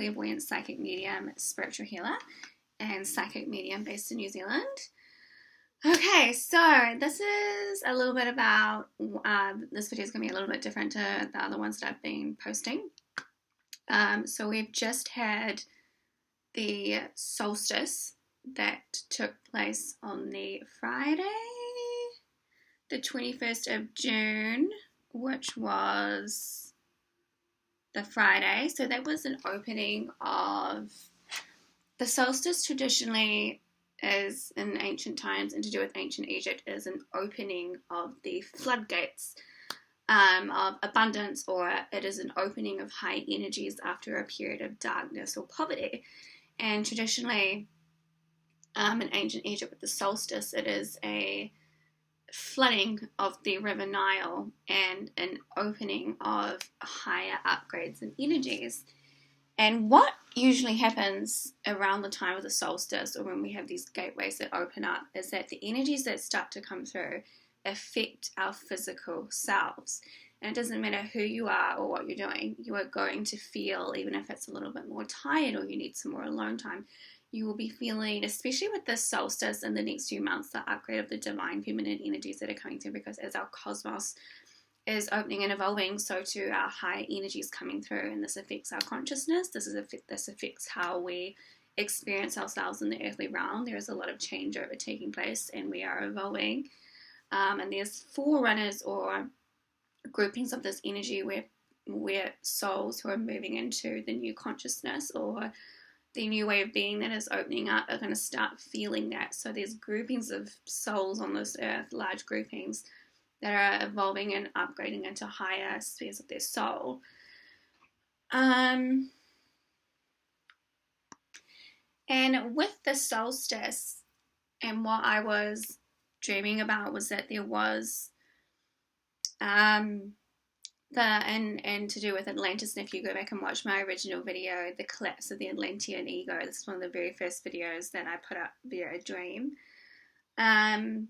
clairvoyant psychic medium, spiritual healer, and psychic medium based in New Zealand. Okay, so this is a little bit about, this video is going to be a little bit different to the other ones that I've been posting. So we've just had the solstice that took place on the Friday, the 21st of June, which was the Friday. So that was an opening of the solstice. Traditionally, is in ancient times and to do with ancient Egypt, is an opening of the floodgates of abundance, or it is an opening of high energies after a period of darkness or poverty. And traditionally, in ancient Egypt with the solstice, it is a flooding of the river Nile and an opening of higher upgrades and energies. And what usually happens around the time of the solstice, or when we have these gateways that open up, is that the energies that start to come through affect our physical selves. And it doesn't matter who you are or what you're doing, you are going to feel, even if it's a little bit more tired or you need some more alone time, you will be feeling, especially with this solstice in the next few months, the upgrade of the divine feminine energies that are coming through, because as our cosmos is opening and evolving, so too our higher energies coming through, and this affects our consciousness. This affects how we experience ourselves in the earthly realm. There is a lot of changeover taking place, and we are evolving. And there's forerunners or groupings of this energy where souls who are moving into the new consciousness or the new way of being that is opening up are going to start feeling that. So there's groupings of souls on this earth, large groupings, that are evolving and upgrading into higher spheres of their soul. And with the solstice, and what I was dreaming about was that there was and to do with Atlantis. And if you go back and watch my original video, the collapse of the Atlantean ego, this is one of the very first videos that I put up via a dream. There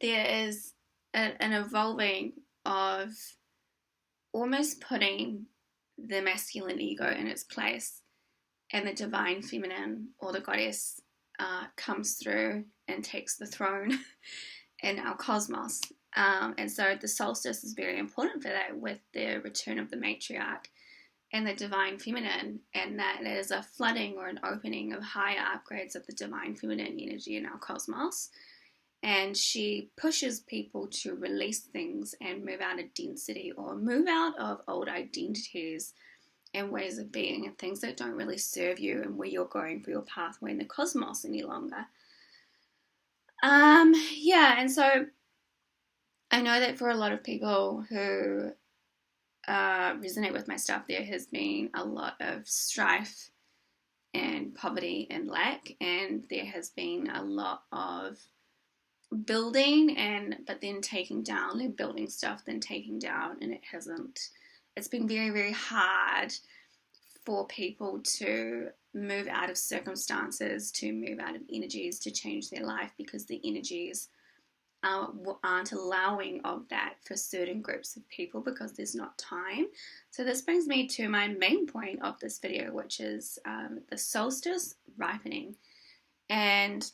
is an evolving of almost putting the masculine ego in its place, and the divine feminine or the goddess comes through and takes the throne in our cosmos. And so the solstice is very important for that, with the return of the matriarch and the divine feminine, and that is a flooding or an opening of higher upgrades of the divine feminine energy in our cosmos. And she pushes people to release things and move out of density, or move out of old identities and ways of being, and things that don't really serve you and where you're going for your pathway in the cosmos any longer. And so I know that for a lot of people who resonate with my stuff, there has been a lot of strife and poverty and lack, and there has been a lot of building but then taking down, and building stuff then taking down, and it's been very, very hard for people to move out of circumstances, to move out of energies, to change their life, because the energies aren't allowing of that for certain groups of people, because there's not time. So this brings me to my main point of this video, which is the solstice ripening. And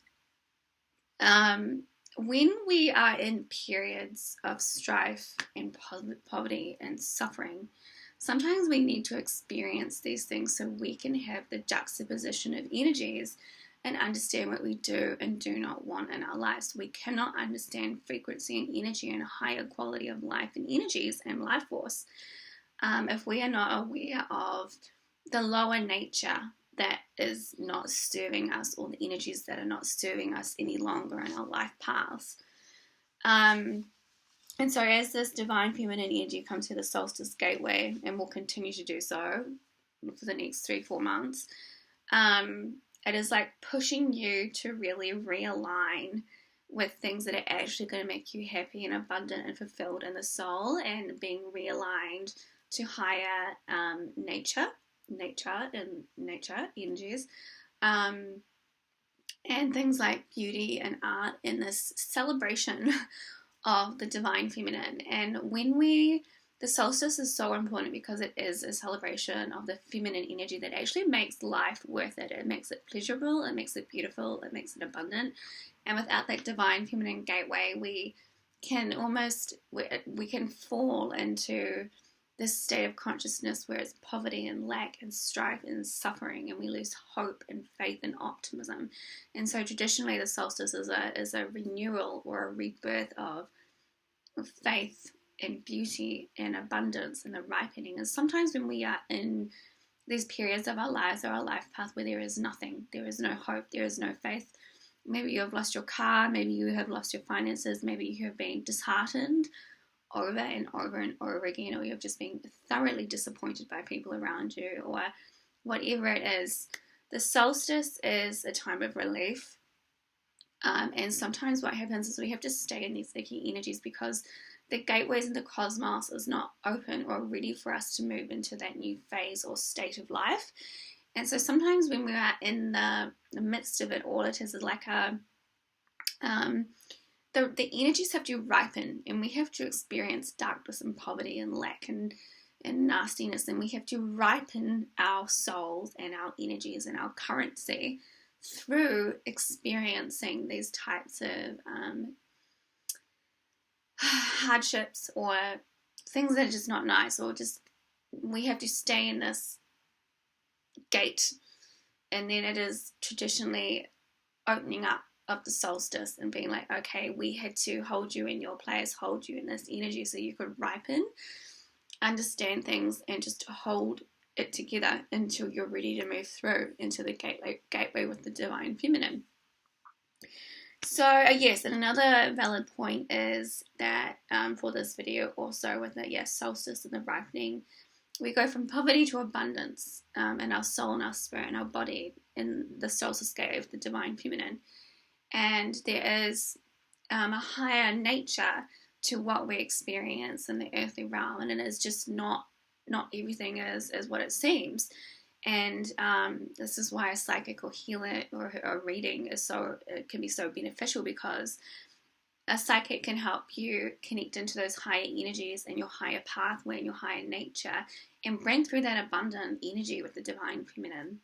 when we are in periods of strife and poverty and suffering, sometimes we need to experience these things so we can have the juxtaposition of energies and understand what we do and do not want in our lives. We cannot understand frequency and energy and a higher quality of life and energies and life force if we are not aware of the lower nature that is not serving us, or the energies that are not serving us any longer in our life paths. And so as this divine feminine energy comes to the solstice gateway, and will continue to do so for the next 3-4 months, it is like pushing you to really realign with things that are actually going to make you happy and abundant and fulfilled in the soul, and being realigned to higher nature energies, and things like beauty and art, in this celebration of the divine feminine. And when we the solstice is so important because it is a celebration of the feminine energy that actually makes life worth it. It makes it pleasurable, it makes it beautiful, it makes it abundant. And without that divine feminine gateway, we can fall into this state of consciousness where it's poverty and lack and strife and suffering, and we lose hope and faith and optimism. And so traditionally the solstice is a renewal or a rebirth of faith and beauty and abundance and the ripening. And sometimes when we are in these periods of our lives or our life path where there is nothing, there is no hope, there is no faith, maybe you have lost your car, maybe you have lost your finances, maybe you have been disheartened over and over and over again, or you've just been thoroughly disappointed by people around you, or whatever it is. The solstice is a time of relief. And sometimes what happens is we have to stay in these icky energies because the gateways in the cosmos is not open or ready for us to move into that new phase or state of life. And so sometimes when we are in the midst of it all, it is like the energies have to ripen, and we have to experience darkness and poverty and lack and nastiness, and we have to ripen our souls and our energies and our currency through experiencing these types of hardships or things that are just not nice, or just we have to stay in this gate. And then it is traditionally opening up of the solstice and being like, okay, we had to hold you in your place, hold you in this energy so you could ripen, understand things, and just hold it together until you're ready to move through into the gateway with the divine feminine. So yes, and another valid point is that for this video also with the solstice and the ripening, we go from poverty to abundance in our soul and our spirit and our body in the solstice gate of the divine feminine. And there is a higher nature to what we experience in the earthly realm, and it is just not everything is what it seems. And this is why a psychic or healer or a reading it can be so beneficial, because a psychic can help you connect into those higher energies and your higher pathway and your higher nature and bring through that abundant energy with the divine feminine.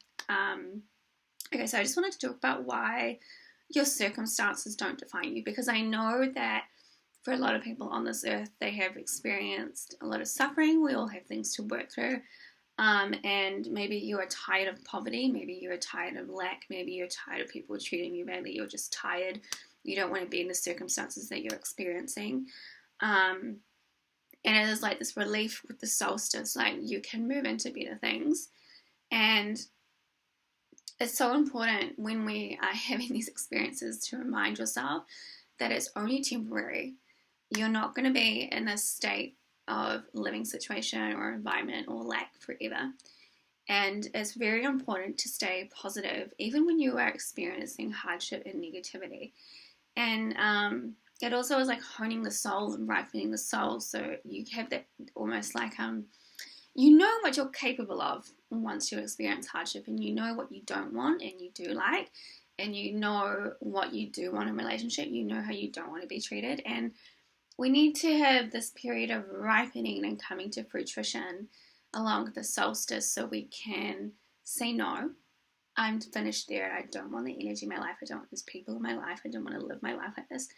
Okay, so I just wanted to talk about why your circumstances don't define you, because I know that for a lot of people on this earth, they have experienced a lot of suffering. We all have things to work through. And maybe you are tired of poverty, maybe you are tired of lack, maybe you're tired of people treating you badly, you're just tired, you don't want to be in the circumstances that you're experiencing. And it is like this relief with the solstice, like you can move into better things. And it's so important when we are having these experiences to remind yourself that it's only temporary. You're not going to be in this state of living situation or environment or lack forever. And it's very important to stay positive even when you are experiencing hardship and negativity. And it also is like honing the soul and ripening the soul, so you have that almost like you know what you're capable of once you experience hardship, and you know what you don't want and you do like, and you know what you do want in a relationship, you know how you don't want to be treated. And we need to have this period of ripening and coming to fruition along with the solstice so we can say, no, I'm finished there. I don't want the energy in my life. I don't want these people in my life. I don't want to live my life like this.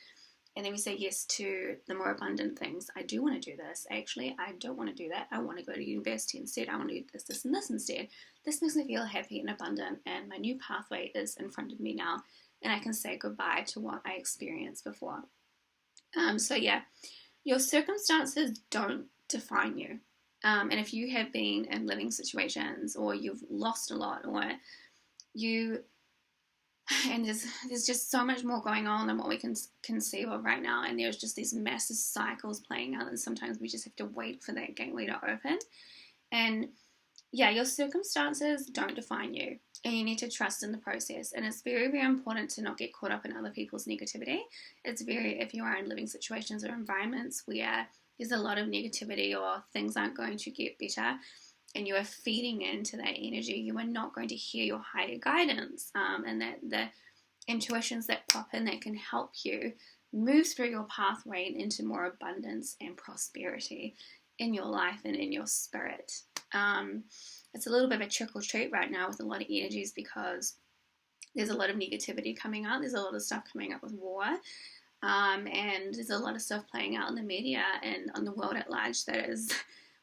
And then we say yes to the more abundant things. I do want to do this. Actually, I don't want to do that. I want to go to university instead. I want to do this, this, and this instead. This makes me feel happy and abundant, and my new pathway is in front of me now, and I can say goodbye to what I experienced before. So yeah, your circumstances don't define you. And if you have been in living situations, or you've lost a lot, or and there's just so much more going on than what we can conceive of right now, and there's just these massive cycles playing out, and sometimes we just have to wait for that gateway to open. And yeah, your circumstances don't define you, and you need to trust in the process. And it's very, very important to not get caught up in other people's negativity. If you are in living situations or environments where there's a lot of negativity or things aren't going to get better, and you are feeding into that energy, you are not going to hear your higher guidance, and that the intuitions that pop in that can help you move through your pathway and into more abundance and prosperity. in your life and in your spirit. It's a little bit of a trick or treat right now with a lot of energies because there's a lot of negativity coming out. There's a lot of stuff coming up with war. And there's a lot of stuff playing out in the media and on the world at large that is,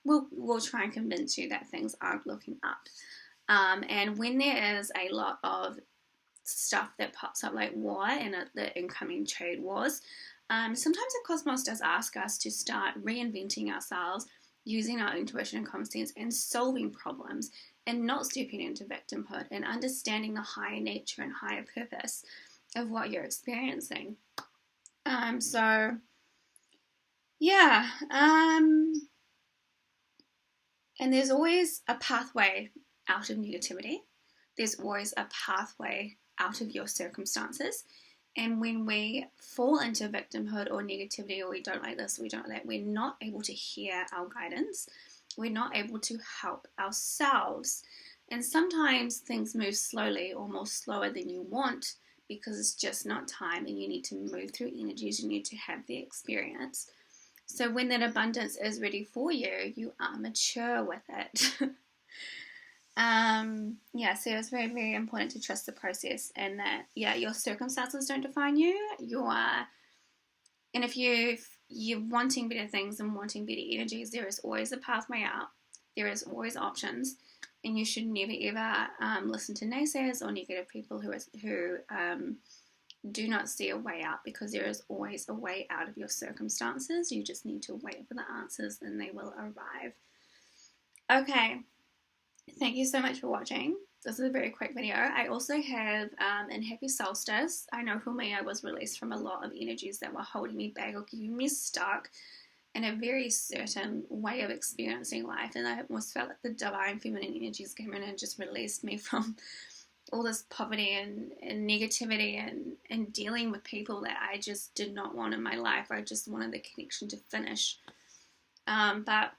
will try and convince you that things aren't looking up. And when there is a lot of stuff that pops up like war and the incoming trade wars, sometimes the cosmos does ask us to start reinventing ourselves, using our intuition and common sense and solving problems and not stepping into victimhood and understanding the higher nature and higher purpose of what you're experiencing. So yeah, and there's always a pathway out of negativity. There's always a pathway out of your circumstances. And when we fall into victimhood or negativity, or we don't like this, we don't like that, we're not able to hear our guidance. We're not able to help ourselves. And sometimes things move slowly or more slower than you want because it's just not time and you need to move through energies. You need to have the experience. So when that abundance is ready for you, you are mature with it. So it's very, very important to trust the process and that, your circumstances don't define you. And if you're wanting better things and wanting better energies, there is always a pathway out. There is always options. And you should never, ever listen to naysayers or negative people who do not see a way out, because there is always a way out of your circumstances. You just need to wait for the answers and they will arrive. Okay. Thank you so much for watching. This is a very quick video. I also have in Happy Solstice, I know for me I was released from a lot of energies that were holding me back or keeping me stuck in a very certain way of experiencing life, and I almost felt like the divine feminine energies came in and just released me from all this poverty and negativity and dealing with people that I just did not want in my life. I just wanted the connection to finish. But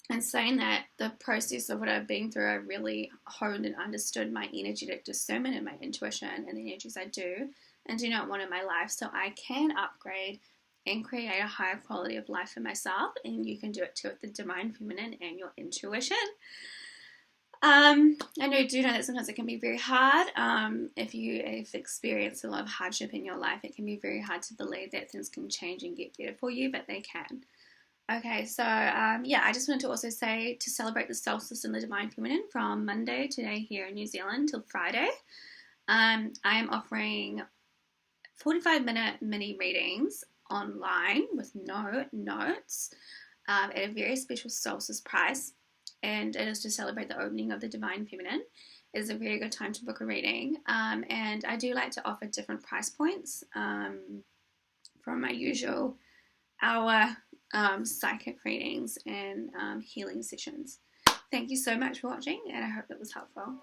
in saying that, the process of what I've been through, I really honed and understood my energetic discernment and my intuition and the energies I do and do not want in my life, so I can upgrade and create a higher quality of life for myself, and you can do it too with the divine feminine and your intuition. I do know that sometimes it can be very hard. If you have experienced a lot of hardship in your life, it can be very hard to believe that things can change and get better for you, but they can. Okay, so I just wanted to also say to celebrate the solstice and the divine feminine from Monday today here in New Zealand till Friday. I am offering 45-minute mini readings online with no notes at a very special solstice price, and it is to celebrate the opening of the divine feminine. It is a very good time to book a reading, and I do like to offer different price points from my usual hour psychic readings and healing sessions. Thank you so much for watching, and I hope that was helpful.